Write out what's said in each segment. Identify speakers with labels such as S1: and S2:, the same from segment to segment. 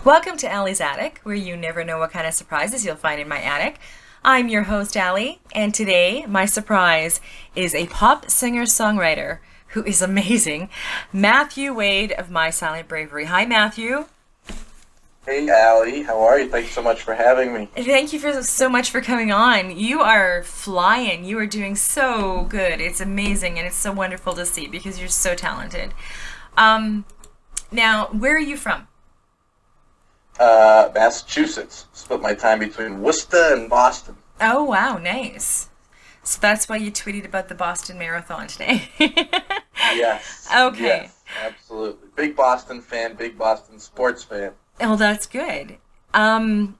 S1: Welcome to Allie's Attic, where you never know what kind of surprises you'll find in my attic. I'm your host, Allie, and today my surprise is a pop singer-songwriter who is amazing, Matthew Wade of My Silent Bravery. Hi, Matthew.
S2: Hey, Allie, how are you? Thanks so much for having me.
S1: Thank you so much for coming on. You are flying. You are doing so good. It's amazing, and it's so wonderful to see because you're so talented. Um, Now, where are you from?
S2: Massachusetts. Split my time between Worcester and Boston.
S1: Oh, wow, nice. So that's why you tweeted about the Boston Marathon today.
S2: Yes,
S1: Okay.
S2: yes, absolutely. Big Boston fan, big Boston sports fan.
S1: Oh, that's good. Um,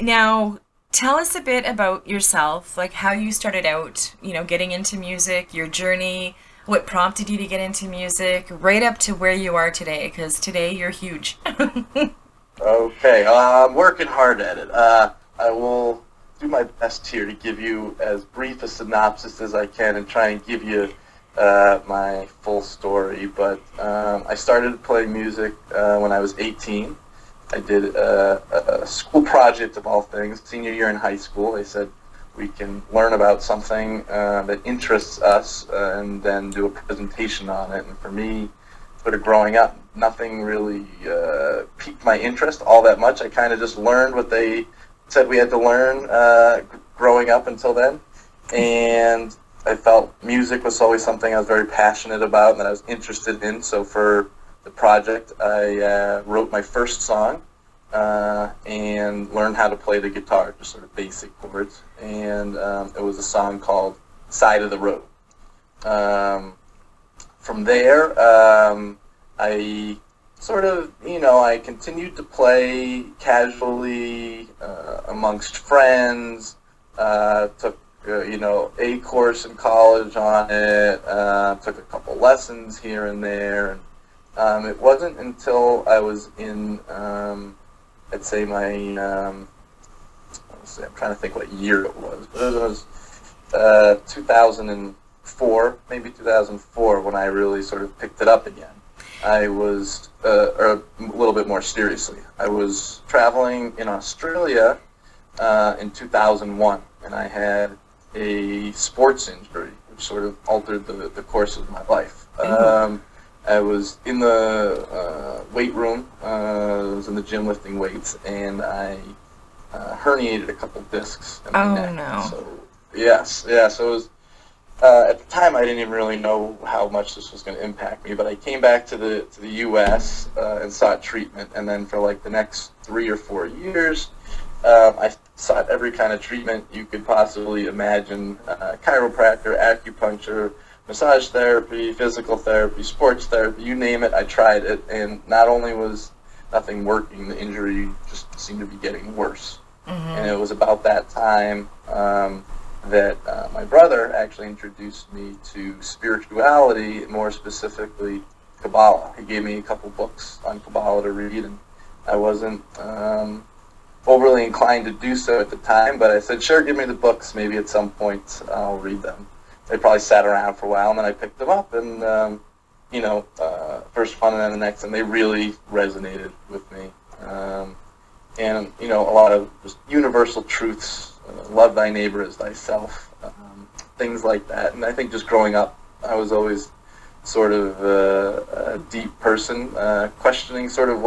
S1: Now, tell us a bit about yourself, like how you started out, getting into music, your journey, what prompted you to get into music, right up to where you are today, because today you're huge.
S2: Okay, I'm working hard at it. I will do my best here to give you as brief a synopsis as I can and try and give you my full story. But I started playing music when I was 18. I did a school project of all things, senior year in high school. They said we can learn about something that interests us and then do a presentation on it. And for me, sort of growing up, nothing really piqued my interest all that much. I kind of just learned what they said we had to learn growing up until then. And I felt music was always something I was very passionate about and that I was interested in. So for the project, I wrote my first song and learned how to play the guitar, just sort of basic chords. And it was a song called Side of the Road. From there, I sort of, I continued to play casually amongst friends, took, a course in college on it, took a couple lessons here and there. And it wasn't until I was in, I'd say I'm trying to think what year it was, but it was 2004, maybe 2004, when I really sort of picked it up again. I was, or a little bit more seriously, I was traveling in Australia in 2001, and I had a sports injury, which sort of altered the course of my life. I was in the weight room, I was in the gym lifting weights, and I herniated a couple discs in my
S1: Oh,
S2: neck.
S1: no.
S2: So, yes, yeah, so it was at the time, I didn't even really know how much this was going to impact me, but I came back to the U.S. And sought treatment, and then for like the next 3 or 4 years, I sought every kind of treatment you could possibly imagine: chiropractor, acupuncture, massage therapy, physical therapy, sports therapy, you name it. I tried it, and not only was nothing working, the injury just seemed to be getting worse. And it was about that time that my brother actually introduced me to spirituality, more specifically Kabbalah. He gave me a couple books on Kabbalah to read, and I wasn't overly inclined to do so at the time, but I said, sure, give me the books, maybe at some point I'll read them. They probably sat around for a while, and then I picked them up, and first one and then the next, and they really resonated with me. And a lot of just universal truths, love thy neighbor as thyself, things like that. And I think just growing up, I was always sort of a deep person, questioning sort of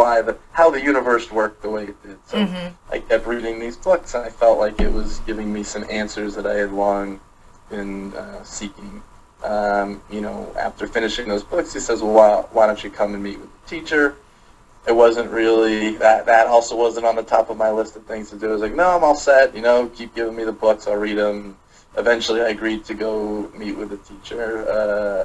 S2: how the universe worked the way it did. So I kept reading these books, and I felt like it was giving me some answers that I had long been seeking. After finishing those books, he says, well, why don't you come and meet with the teacher? It wasn't really, that also wasn't on the top of my list of things to do. I was like, no, I'm all set, keep giving me the books, I'll read them. Eventually I agreed to go meet with the teacher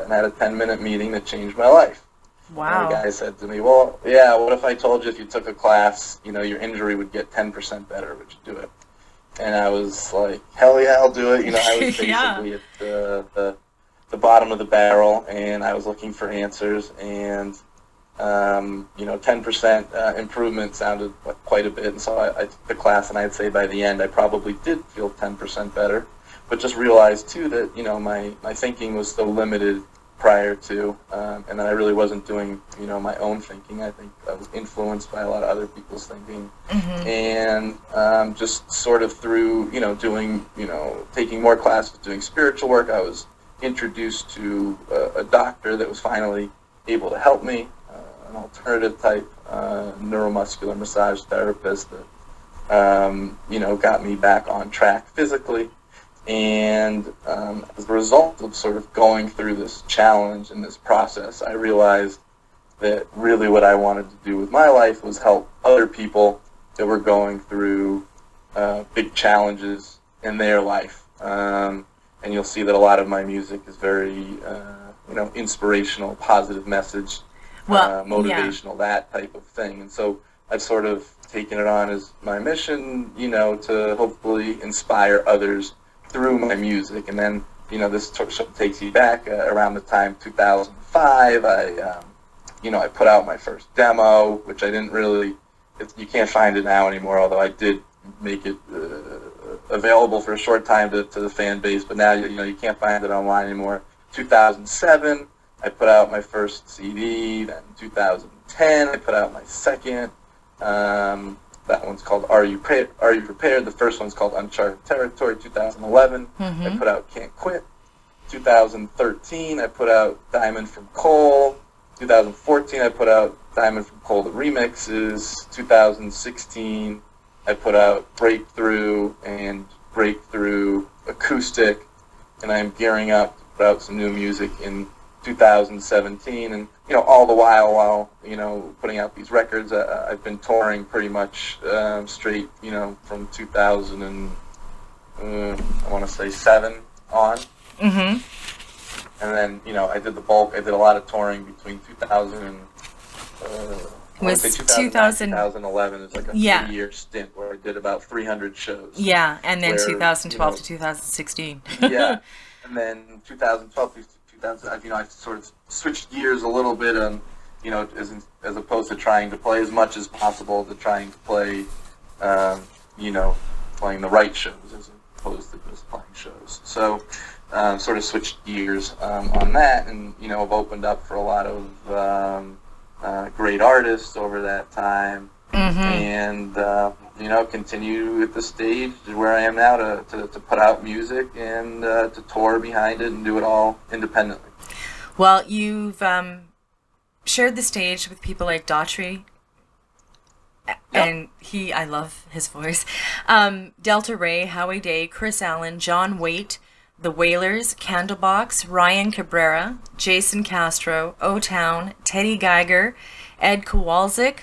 S2: and had a 10-minute meeting that changed my life. And the
S1: Wow.
S2: guy said to me, well, yeah, what if I told you if you took a class, your injury would get 10% better, would you do it? And I was like, hell yeah, I'll do it. I was
S1: Yeah.
S2: basically at the bottom of the barrel, and I was looking for answers, and 10% improvement sounded like quite a bit, and so I took the class, and I'd say by the end I probably did feel 10% better, but just realized too that my thinking was still limited prior to, and then I really wasn't doing, my own thinking. I think I was influenced by a lot of other people's thinking, and just sort of through, doing, taking more classes, doing spiritual work, I was introduced to a doctor that was finally able to help me, an alternative type neuromuscular massage therapist that, got me back on track physically. And as a result of sort of going through this challenge and this process, I realized that really what I wanted to do with my life was help other people that were going through big challenges in their life. And you'll see that a lot of my music is very, inspirational, positive message, motivational, that type of thing. And so I've sort of taken it on as my mission, to hopefully inspire others through my music. And then, this show takes you back around the time 2005. I put out my first demo, which I didn't really, you can't find it now anymore, although I did make it available for a short time to the fan base, but now, you can't find it online anymore. 2007, I put out my first CD. Then 2010, I put out my second. That one's called Are You Prepared? The first one's called Uncharted Territory. 2011, I put out Can't Quit. 2013, I put out Diamond from Coal. 2014, I put out Diamond from Coal, the remixes. 2016, I put out Breakthrough and Breakthrough Acoustic, and I'm gearing up to put out some new music in 2017, and all the while putting out these records, I've been touring pretty much straight, from 2000 and I want to say 7 on. And then I did a lot of touring between 2000 and
S1: was
S2: 2011 is like a 3-year stint where I did about 300 shows.
S1: Yeah, and then 2012 to 2016.
S2: Yeah, and then 2012 to 2000, I sort of switched gears a little bit, as opposed to trying to play as much as possible, to trying to play, playing the right shows as opposed to just playing shows. So, sort of switched gears on that, and I've opened up for a lot of great artists over that time, and continue at the stage where I am now to put out music and to tour behind it and do it all independently.
S1: Well, you've shared the stage with people like Daughtry, and I love his voice, Delta Ray, Howie Day, Chris Allen, John Waite, The Wailers, Candlebox, Ryan Cabrera, Jason Castro, O-Town, Teddy Geiger, Ed Kowalczyk,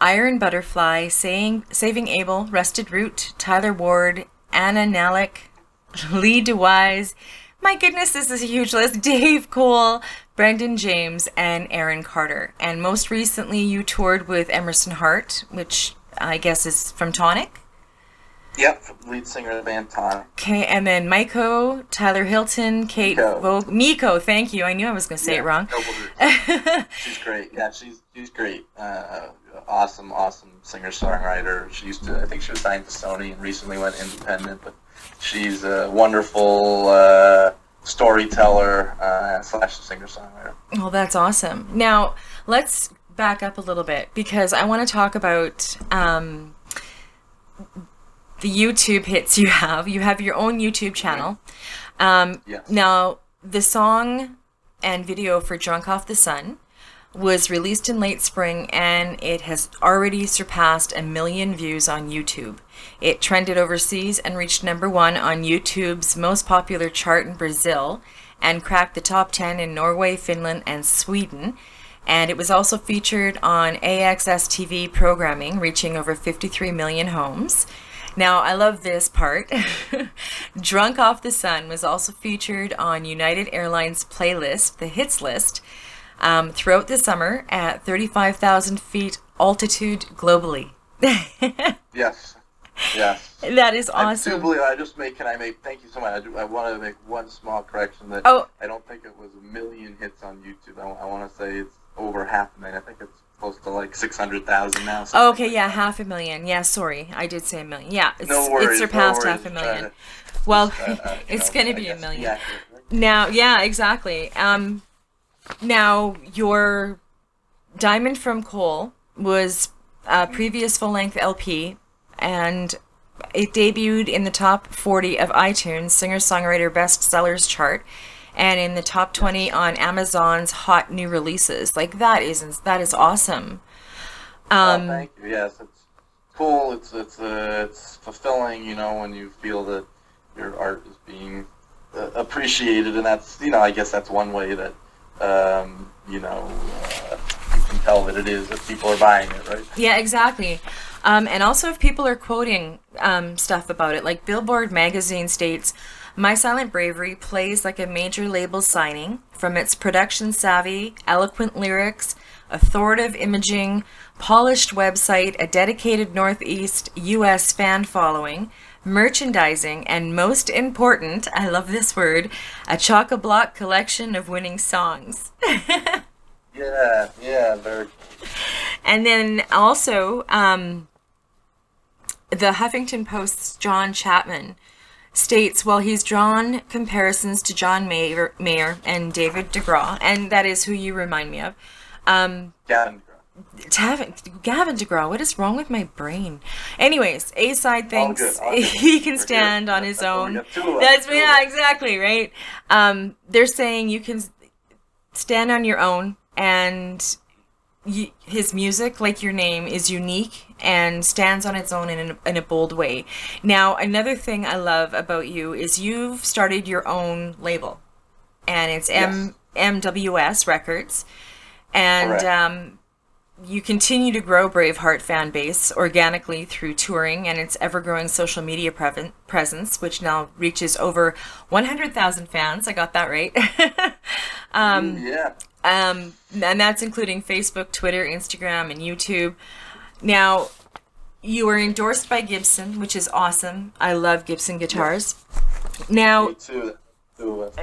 S1: Iron Butterfly, Saving Abel, Rested Root, Tyler Ward, Anna Nalick, Lee DeWise. My goodness, this is a huge list. Dave Cole, Brendan James, and Aaron Carter. And most recently, you toured with Emerson Hart, which I guess is from Tonic.
S2: Yep, lead singer of the band Tonic.
S1: Okay, and then Maiko, Tyler Hilton, Kate Vogue, Miko. Thank you. I knew I was going to say it wrong.
S2: She's great. Yeah, she's great. Awesome singer-songwriter. I think she was signed to Sony and recently went independent, but she's a wonderful storyteller / singer-songwriter.
S1: Well, that's awesome. Now, let's back up a little bit, because I want to talk about the YouTube hits you have. You have your own YouTube channel.
S2: Yes.
S1: Now, the song and video for Drunk Off the Sun was released in late spring, and it has already surpassed 1 million views on YouTube. It trended overseas and reached #1 on YouTube's most popular chart in Brazil, and cracked the top 10 in Norway, Finland, and Sweden. And it was also featured on AXS TV programming, reaching over 53 million homes. Now, I love this part. Drunk Off the Sun was also featured on United Airlines' playlist, the hits list, throughout the summer at 35,000 feet altitude globally.
S2: Yes.
S1: That is awesome.
S2: Thank you so much. I want to make one small correction that I don't think it was 1 million hits on YouTube. I want to say it's over 500,000. I think it's close to like 600,000 now.
S1: Okay, yeah, 500,000. Yeah, sorry, I did say 1 million. Yeah,
S2: no worries,
S1: it surpassed
S2: no worries.
S1: 500,000. Well, it's going to be 1 million. Now, yeah, exactly. Now, your Diamond from Coal was a previous full-length LP, and it debuted in the top 40 of iTunes singer-songwriter bestsellers chart, and in the top 20 on Amazon's hot new releases. Like that is awesome.
S2: Oh, thank you. Yes, it's cool. It's fulfilling, when you feel that your art is being appreciated, and that's, I guess that's one way that you can tell that it is, if people are buying it, right?
S1: Yeah, exactly. And also if people are quoting stuff about it, like Billboard magazine states, My Silent Bravery plays like a major label signing from its production savvy, eloquent lyrics, authoritative imaging, polished website, a dedicated Northeast U.S. fan following, merchandising, and most important, I love this word, a chock-a-block collection of winning songs.
S2: Yeah, very.
S1: And then also, the Huffington Post's John Chapman states, while he's drawn comparisons to John Mayer and David DeGraw, and that is who you remind me of.
S2: Gavin.
S1: Gavin DeGraw, what is wrong with my brain? Anyways, A-Side thinks
S2: All good.
S1: he can stand on his own. Exactly, right? They're saying you can stand on your own, and his music, like your name, is unique and stands on its own in a bold way. Now, another thing I love about you is you've started your own label, and it's MWS Records, and you continue to grow Braveheart fan base organically through touring and its ever-growing social media presence, which now reaches over 100,000 fans. I got that right.
S2: Yeah.
S1: And that's including Facebook, Twitter, Instagram, and YouTube. Now, you were endorsed by Gibson, which is awesome. I love Gibson guitars. Now,
S2: Me too.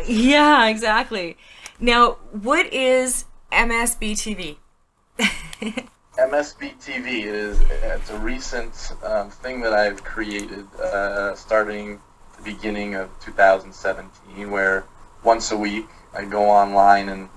S1: yeah, exactly. Now, what is MSBTV?
S2: MSBTV it's a recent thing that I've created starting the beginning of 2017, where once a week I go online, and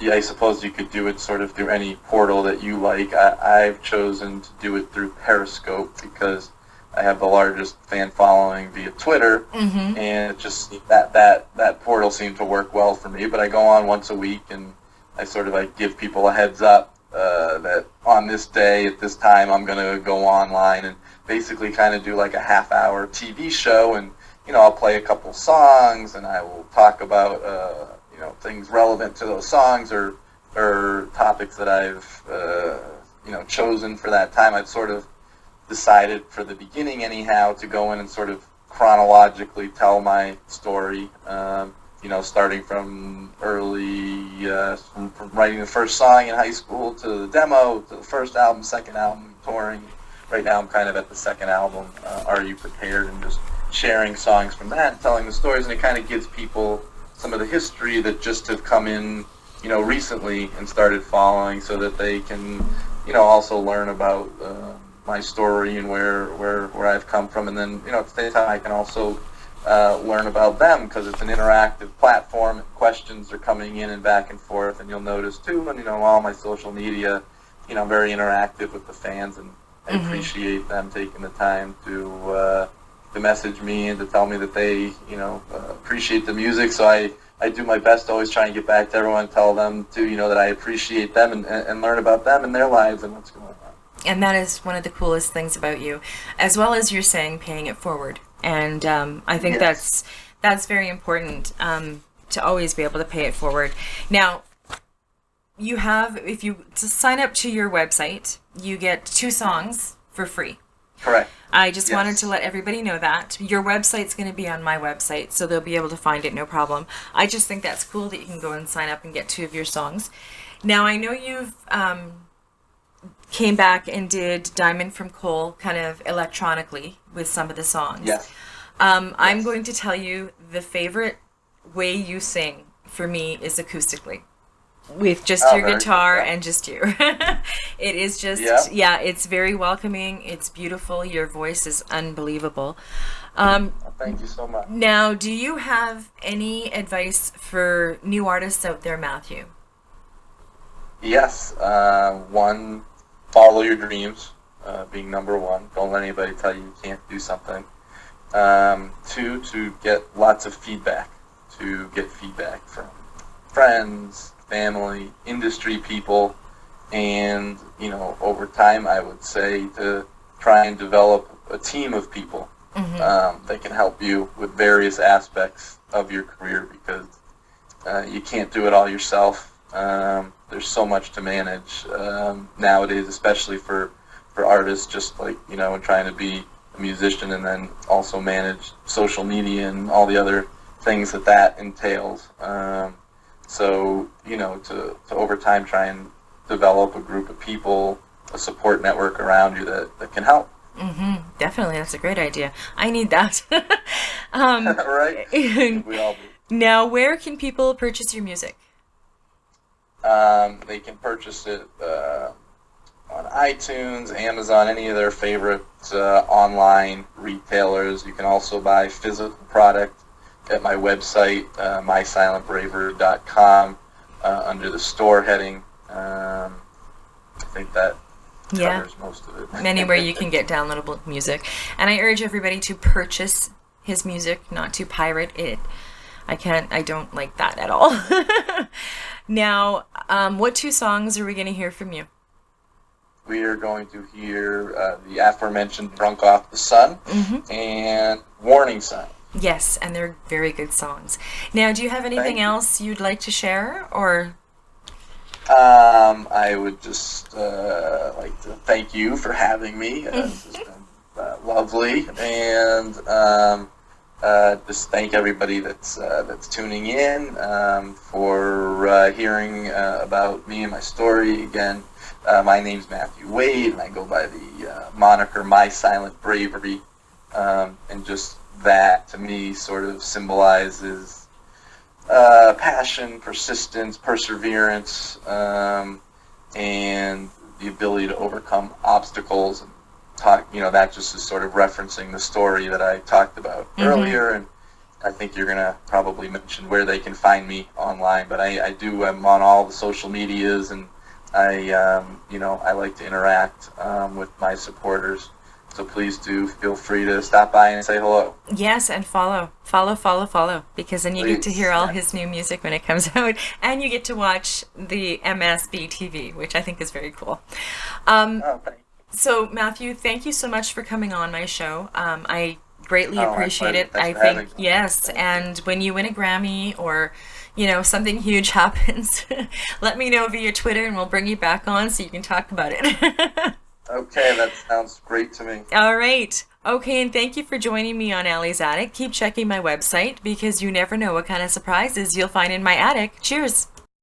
S2: I suppose you could do it sort of through any portal that you like. I've chosen to do it through Periscope because I have the largest fan following via Twitter, and it just that portal seemed to work well for me. But I go on once a week, and I sort of like give people a heads up that on this day at this time I'm gonna go online and basically kind of do like a half-hour TV show, and I'll play a couple songs, and I will talk about things relevant to those songs or topics that I've chosen for that time. I've sort of decided for the beginning anyhow to go in and sort of chronologically tell my story, starting from early, from writing the first song in high school to the demo, to the first album, second album, touring. Right now I'm kind of at the second album, Are You Prepared, and just sharing songs from that and telling the stories, and it kind of gives people some of the history that just have come in, recently and started following, so that they can, also learn about my story and where I've come from, and then, at the same time I can also learn about them, because it's an interactive platform. Questions are coming in and back and forth, and you'll notice too, and all my social media, very interactive with the fans, and I appreciate them taking the time to message me and to tell me that they appreciate the music. So I do my best to always try and get back to everyone, tell them too, that I appreciate them, and learn about them and their lives and what's going on.
S1: And that is one of the coolest things about you, as well as you're saying paying it forward. And I think that's very important, to always be able to pay it forward. Now, if you sign up to your website, you get 2 songs for free.
S2: Correct.
S1: I just wanted to let everybody know that. Your website's going to be on my website, so they'll be able to find it, no problem. I just think that's cool that you can go and sign up and get 2 of your songs. Now, I know you've came back and did Diamond from Coal kind of electronically with some of the songs.
S2: Yes.
S1: I'm going to tell you the favorite way you sing for me is acoustically, with just your guitar and just you. It is just, it's very welcoming. It's beautiful. Your voice is unbelievable.
S2: Well, thank you so much.
S1: Now, do you have any advice for new artists out there, Matthew?
S2: Yes, one, follow your dreams, being number one. Don't let anybody tell you you can't do something. Two, to get lots of feedback, to get feedback from friends, family, industry people, and, over time I would say to try and develop a team of people that can help you with various aspects of your career, because you can't do it all yourself. There's so much to manage nowadays, especially for artists, just like, and trying to be a musician and then also manage social media and all the other things that entails. So, to over time try and develop a group of people, a support network around you that can help.
S1: Definitely, that's a great idea. I need that.
S2: Right? We all do.
S1: Now, where can people purchase your music?
S2: They can purchase it on iTunes, Amazon, any of their favorite online retailers. You can also buy physical product at my website, mysilentbravery.com, under the store heading. I think that covers most of it.
S1: Anywhere you can get downloadable music. And I urge everybody to purchase his music, not to pirate it. I don't like that at all. Now, what two songs are we going to hear from you?
S2: We are going to hear the aforementioned Drunk Off the Sun and Warning Sign.
S1: Yes, and they're very good songs. Now, do you have anything else you'd like to share, or?
S2: I would just like to thank you for having me. This has been lovely, and just thank everybody that's tuning in for hearing about me and my story. Again, my name's Matthew Wade, and I go by the moniker My Silent Bravery, and just that to me sort of symbolizes passion, persistence, perseverance, and the ability to overcome obstacles. And talk, that just is sort of referencing the story that I talked about earlier. And I think you're gonna probably mention where they can find me online, but I'm on all the social medias, and I like to interact with my supporters. So please do feel free to stop by and say hello.
S1: Yes, and follow, because then you get to hear all his new music when it comes out, and you get to watch the MSB TV, which I think is very cool. So Matthew, thank you so much for coming on my show. I greatly appreciate it. I think, yes, and when you win a Grammy or something huge happens, let me know via Twitter, and we'll bring you back on so you can talk about it.
S2: Okay, that sounds great to me.
S1: All right. Okay, and thank you for joining me on Allie's Attic. Keep checking my website, because you never know what kind of surprises you'll find in my attic. Cheers.